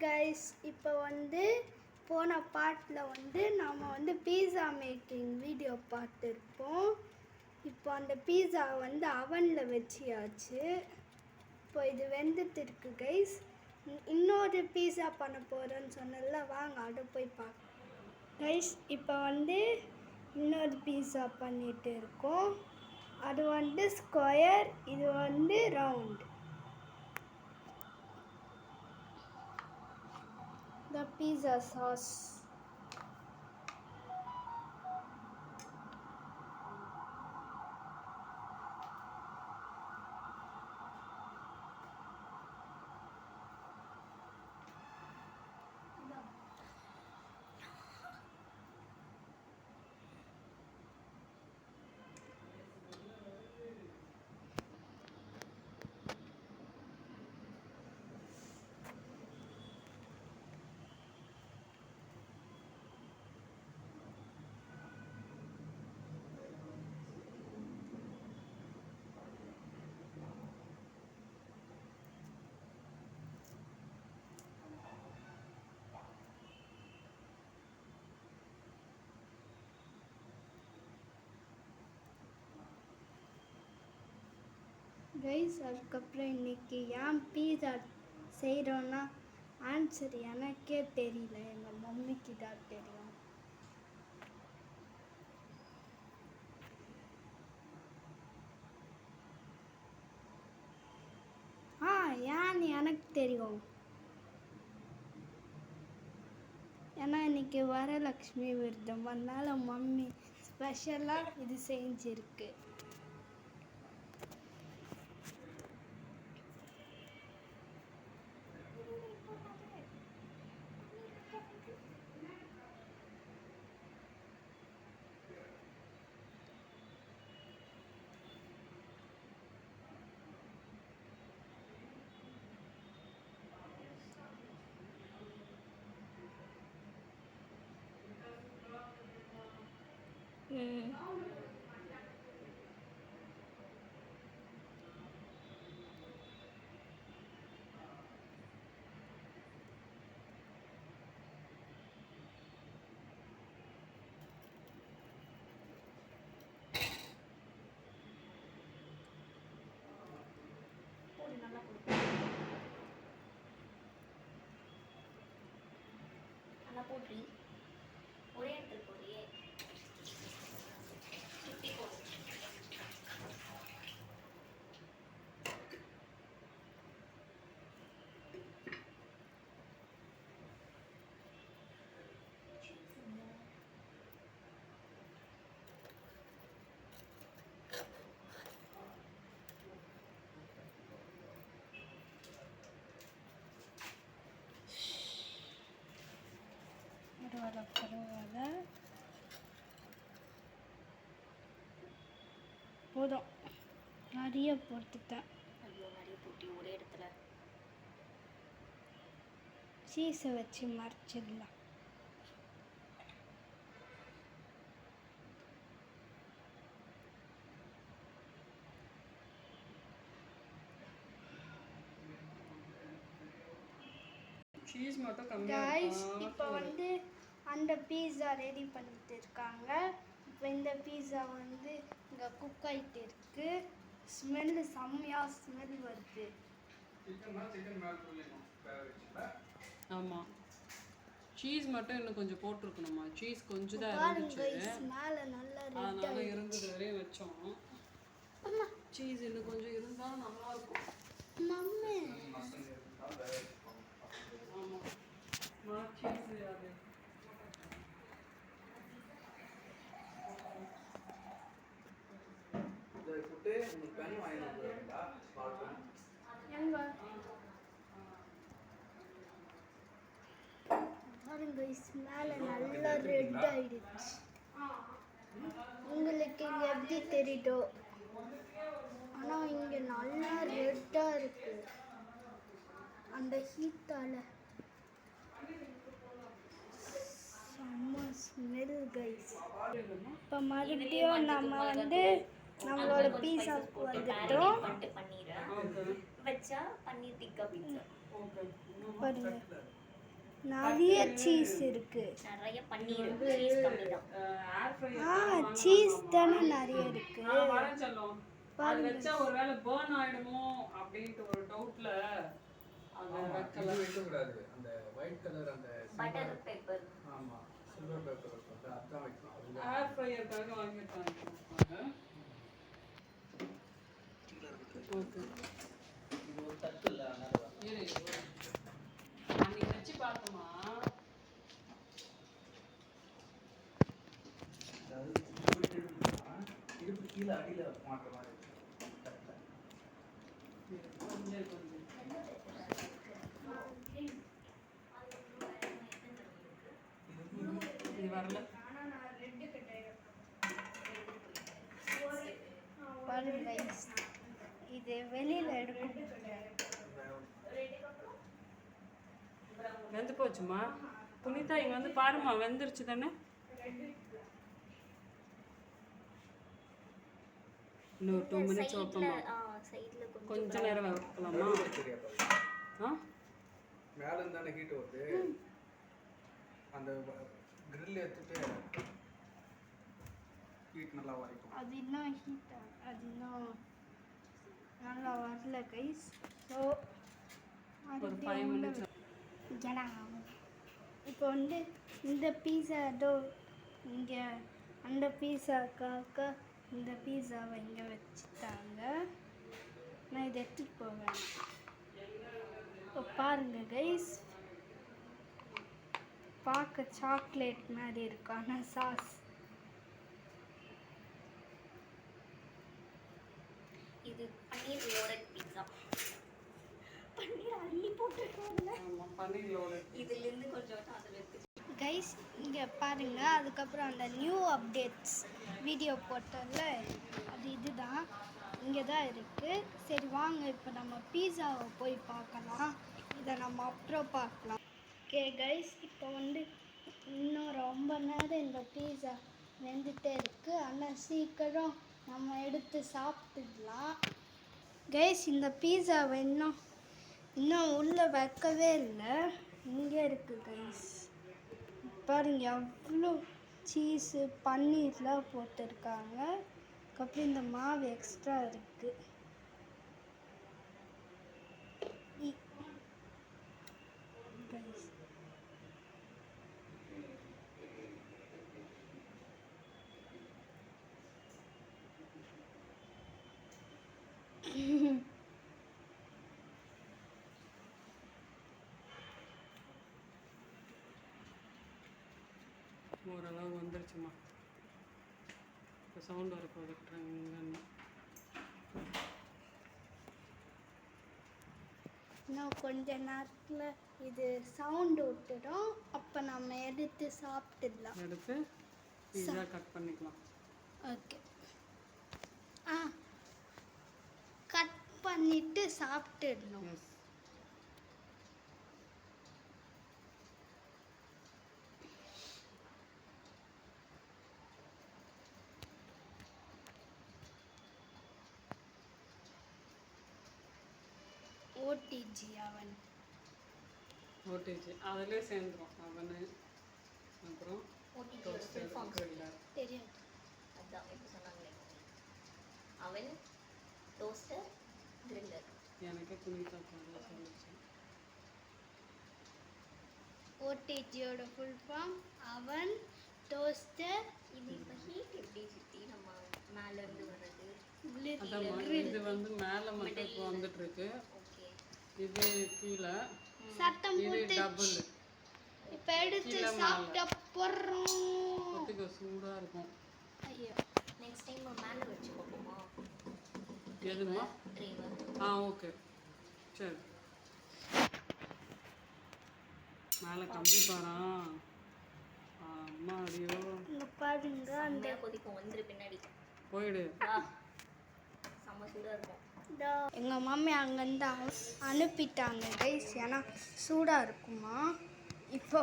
Guys, இப்போ போன பாட்டில் நாம் பீஸா மேக்கிங் வீடியோ பார்த்துருப்போம். இப்போ அந்த பீஸா அவனில் வச்சியாச்சு. இப்போ இது வெந்துட்டு இருக்கு கைஸ். இன்னொரு பீஸா பண்ண போகிறேன்னு சொன்னல, வாங்க அதை போய் பார்க்க. கைஸ், இப்போ இன்னொரு பீஸா பண்ணிட்டு இருக்கோம். அது ஸ்கொயர், இது round. The pizza sauce. Guys, அதுக்கப்புறம் இன்றைக்கி ஏன் பீஸா செய்கிறோன்னா ஆன்சர் எனக்கே தெரியல, எங்கள் மம்மிக்கு தான் தெரியும். ஏன்னு எனக்கு தெரியும். ஏன்னா இன்றைக்கி வரலக்ஷ்மி விரதம், அதனால் மம்மி ஸ்பெஷலாக இது செஞ்சுருக்கு. நல்லா போட்டு ஒரே இடத்துல போறியே சுற்றி போடு. பரவாயில்ல, போதும், நிறைய போட்டுட்டேன். ஐயோ, நிறைய போட்டி ஒரே இடத்துல சீஸை வச்சு மறைச்சிடலாம். சீஸ் மட்டும் கம்மியா கைஸ், இப்போ அந்த பீஸா ரெடி பண்ணிட்டு இருக்காங்க. இப்போ இந்த பீஸா இங்கே குக் ஆகிட்டு இருக்கு. ஸ்மெல்லு செம்மையாக ஸ்மெல் வருது. ஆமாம், சீஸ் மட்டும் இன்னும் கொஞ்சம் போட்டிருக்கணுமா. சீஸ் கொஞ்சம் தான் இருந்துச்சு, மேலே நல்லா அதனால இருந்தது வரையும் வச்சோம். சீஸ் இன்னும் கொஞ்சம் இருந்தால் நல்லா இருக்கும். மம்மி, ஆமாம், சீஸ் அது மேலே நல்லா ரெட் ஆயிடுச்சு. உங்களுக்கு இங்கே எப்படி தெரியுதோ, ஆனால் இங்கே நல்லா ரெட்டாக இருக்கு அந்த ஹீட்டால். செம்ம ஸ்மெல் கைஸ். இப்போ மறுபடியும் நம்ம நம்மளோட பீஸாவுக்கு வந்துட்டோம். பன்னீர் வச்சா பன்னீர் டிக்கா பீஸா பாருங்க, நிறைய சீஸ் இருக்கு. நிறைய பன்னீர் சீஸ் கம்மி தான். ஏர் ஃப்ரையர் சீஸ் தானே நிறைய இருக்கு. நான் வரேன் செல்லம். அது வச்சா ஒருவேளை burn ஆயிடுமோ அப்படின்ட்டு ஒரு டவுட்ல அத வைக்கல. வைக்க கூடாது. அந்த ஒயிட் கலர் அந்த பட்டர் பேப்பர். ஆமா சில்வர் பேப்பர் வந்து அதான் வைக்கணும். ஏர் ஃப்ரையர்க்காக வாங்கிட்டாங்க. ஓகே. இது ஒரு தட்டு இல்ல அதனால அன்னைக்கு வச்சு பார்த்தோமா இடுப்பு கீழே அடியில மாட்டுற மாதிரி தட்டுல. கொஞ்சம் இது வரல. பாருங்க guys. இது வெளியில எடுக்கும். வெந்து போச்சுமா. புனிதா இங்க வந்து பாருமா, வெந்துருச்சு தானே. இன்னும் 2 மினிட்ஸ் வைப்போமா. சைடுல கொஞ்ச நேரம் வைக்கலாமா. ஆ மேல இருந்து தானே ஹீட் வருது. அந்த grill எடுத்துட்டு ஹீட் நல்லா வரைக்கும். அது இன்னும் ஹீட் அது இன்னும் நல்லா வரல கைஸ். ஸோ ஒரு 5 மினிட்ஸ். இப்போ வந்து இந்த பீஸா ஏதோ இங்கே அந்த பீஸாக்காக இந்த பீஸாவை இங்கே வச்சுட்டாங்க. நான் இதை எடுத்துகிட்டு போவேன். இப்போ பாருங்க கைஸ், பார்க்க சாக்லேட் மாதிரி இருக்கும் ஆனால் சாஸ். இது பன்னீர் லோடட் பீட்சா. பன்னீர் அள்ளி போட்டுருக்காங்க. ஆமா பன்னீர் லோடட். இதுல இருந்து கொஞ்சம் அதுல இருக்கு. கைஸ் இங்கே பாருங்க, அதுக்கப்புறம் அந்த நியூ அப்டேட்ஸ் வீடியோ போட்டோம்ல அது இதுதான், இங்கே தான் இருக்குது. சரி வாங்க இப்போ நம்ம பீஸாவை போய் பார்க்கலாம். இதை நம்ம அப்புறம் பார்க்கலாம். ஓகே கைஸ், இப்போ வந்து இன்னும் ரொம்ப நேரம் இந்த பீஸா வெந்துட்டே இருக்குது. ஆனால் சீக்கிரம் நம்ம எடுத்து சாப்பிட்டுடலாம். கைஸ் இந்த பீஸாவை இன்னும் உள்ளே வைக்கவே இல்லை, இங்கே இருக்குது கைஸ். பாருங்க எவ்வளோ சீஸு பன்னீர்லாம் போட்டிருக்காங்க. அதுக்கப்புறம் இந்த மாவு எக்ஸ்ட்ரா இருக்குது. ஓரளவு வந்துருச்சுமா. இப்போ சவுண்ட் வரப்போகுது. இன்னும் கொஞ்ச நேரத்தில் இது சவுண்டு விட்டுடும். அப்போ நம்ம எடுத்து சாப்பிட்டுடலாம். எடுத்து பீஸா கட் பண்ணிக்கலாம். ஓகே, கட் பண்ணிட்டு சாப்பிட்டுடணும். எஸ். ஓடிஜி அவன் ஓடிஜி அதிலே சேர்ந்துடும். அவனு அப்புறம் ஓடிஜியோட ஃபுல் ஃபார்ம் தெரியாது. அதான் இப்போ சொன்னாங்களே, அவன் டோஸ்டர் கிரில்லர். எனக்கே புனிதா சொல்லிச்சு. ஓடிஜியோட ஃபுல் ஃபார்ம் அவன், டோஸ்டர். இது இப்போ ஹீட் எப்படி சுற்றி நம்ம மேலே இருந்து வர்றது? அதான் இது வந்து மேலே மட்டும் இப்போ வந்துட்டு இருக்கு. ஓகே, இது கீழே, சத்தம் இது போட்டு டபுள். இப்போ எடுத்து சாப்பிட்ட போடுறோம். கொத்திக்க சூடாக இருக்கும். ஐயோ, நெக்ஸ்ட் டைம் மேலே வச்சு பார்ப்போமா? எதுமா? ட்ரீவர். ஓகே சரி. மேலே கம்பி பாரா. அம்மா அடியோ. இங்கே பாருங்க அந்த செம்மையாக கொதிக்கும். வந்துரு பின்னாடி போயிடு. செம்ம சூடாக இருக்கும். எங்கள் மம்மி அங்கேருந்து அனுப்பிட்டாங்க கைஸ், ஏன்னா சூடாக இருக்குமா. இப்போ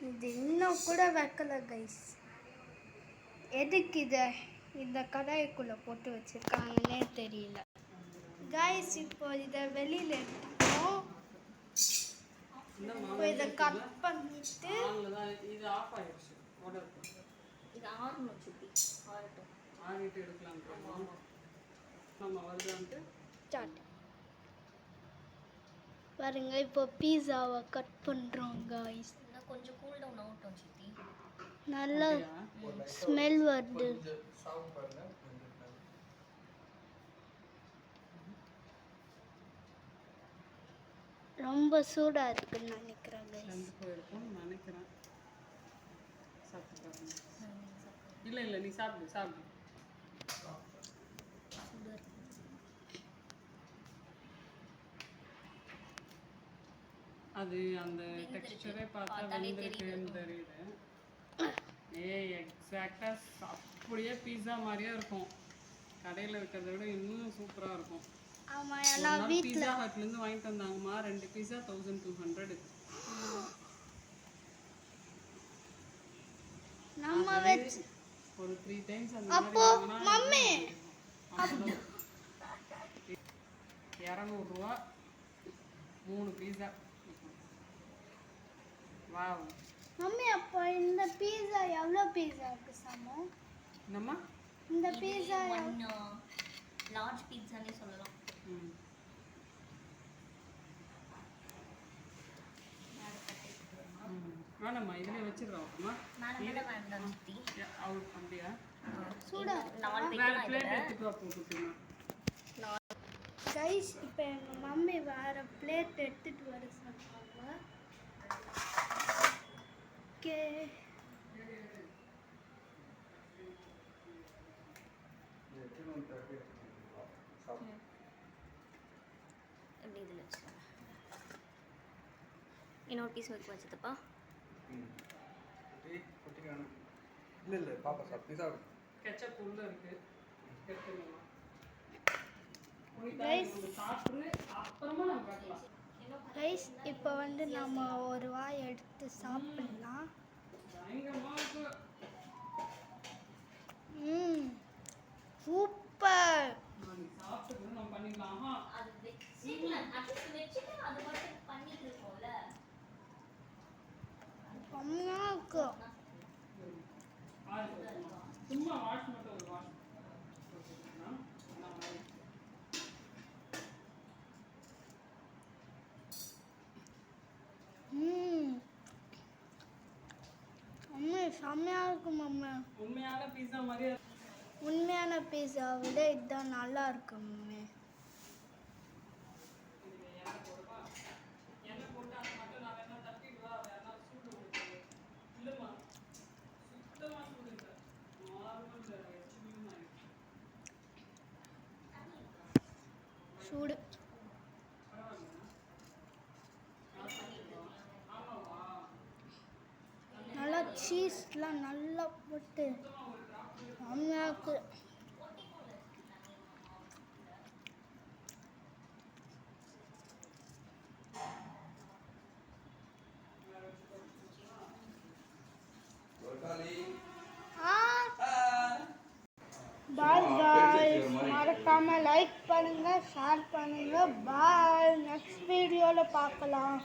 இது இன்னும் கூட வைக்கல கைஸ். எதுக்கு இந்த கடாய்க்குள்ளே போட்டு வச்சுருக்காங்கன்னே தெரியல கைஸ். இப்போ இதை வெளியில் எடுத்துட்டோம். இப்போ இதை கட் பண்ணிட்டு ஆனில் தான் இது ஆஃப் ஆயிடுச்சு ஆர்டர் இது ஆறணும் சுத்தி ஆறட்டும். ஆகிட்டு எடுக்கலான்றோம் நம்ம வருதான்ட்டு ஸ்டார்ட். பாருங்க இப்போ பீஸாவை கட் பண்ணுறோம் காய்ஸ். இன்னும் கொஞ்சம் கூல் டவுன் ஆகட்டும் சித்தி. நல்லா அப்படியா? ஸ்மெல் வருது. கொஞ்சம் சாப்பிட்டு பாருங்க கொஞ்சம் ரொம்ப சூடாக இருக்குன்னு நினைக்கிறேன் guys. செஞ்சு போயிருக்கோம்னு நினைக்கிறேன். சாப்பிட்டு பாருங்க. இல்லை இல்லை நீ சாப்பிடு சாப்பிடு. அது அந்த டெக்ஸ்டரே பார்த்தா வெந்திருக்குன்னு தெரியுது. ஏய் எக்ஸாக்டாக அப்படியே பீஸா மாதிரியே இருக்கும். கடையில் இருக்கிறத விட இன்னும் சூப்பராக இருக்கும். ஆமாம் ஒரு எல்லாம் நாள் வீட்டில் பீஸா ஹட்லேருந்து வாங்கிட்டு வந்தாங்கம்மா 2 பீஸா 1200. நம்ம வச்சு ஒரு 3 டைம்ஸ் அந்த அப்போ மம்மி 200 ரூபா 3 பீஸா. வாவ். மம்மி அப்போ இந்த பீஸா எவ்வளோ பீஸாவுக்கு சமம்? என்னம்மா? இந்த பீஸா ஒன் லார்ஜ் பீட்சானே சொல்லலாம். ம். வேணாம்மா இதுலேயே வச்சிடுறோம். அம்மா மேலே வேண்டாம் சித்தி. அவள் அப்படியா? சூடா 4 வேற வைக்கலாம் பிளேட் இதில். எடுத்துட்டு வா போட்டுமா. கைஸ் இப்போ எங்கள் மம்மி வேறு பிளேட் எடுத்துகிட்டு வர சொன்னாங்க. ஓகே எப்படி இதில் வச்சுக்கலாம். இன்னொரு பீஸ் வைக்க வச்சதப்பா. குட்டிக்கான இல்லை இல்லை பாப்பா சாப்பிட்டு சாப்பிடு. கெச்சப் உள்ள இருக்கு. எடுத்துக்கோமா. Guys. சாப்பிட்டு அப்புறமா நம்ம பார்க்கலாம். கைஸ் இப்போ வந்து நம்ம ஒரு வாய் எடுத்து சாப்பிடலாம். பயங்கரமா இருக்கு. சூப்பர். நீ சாப்பிட்டு நம்ம பண்ணிக்கலாம். ஆஹா. அது வச்சுக்கலாம். அட்லீஸ்ட் வச்சுட்டு அது மட்டும் பண்ணிட்டு இருக்கோம்ல. செம்மையாக இருக்கு. சும்மா வாஷ் மட்டும் ஒரு வாஷ் போட்டுக்கலாம். மம்மி செம்மையாக இருக்கு மம்மி. உண்மையான பீஸா மாதிரியே உண்மையான பீஸா விட இதுதான் நல்லா இருக்கு மம்மி. எண்ணெய் போட்டு அதை மட்டும் நான் வேணா தட்டிடுவா. வேணா சூடு கொடுத்து இல்லைம்மா சுத்தமாக சூடு இல்லை. நார்மல் ஹெச்பியும் சூடு. நல்லா சீஸ்லாம் நல்லா போட்டு செம்மையாக இருக்கு. பாய் பாய். மறக்காம லைக் பண்ணுங்க, ஷேர் பண்ணுங்க. பாய். நெக்ஸ்ட் வீடியோவில் பார்க்கலாம்.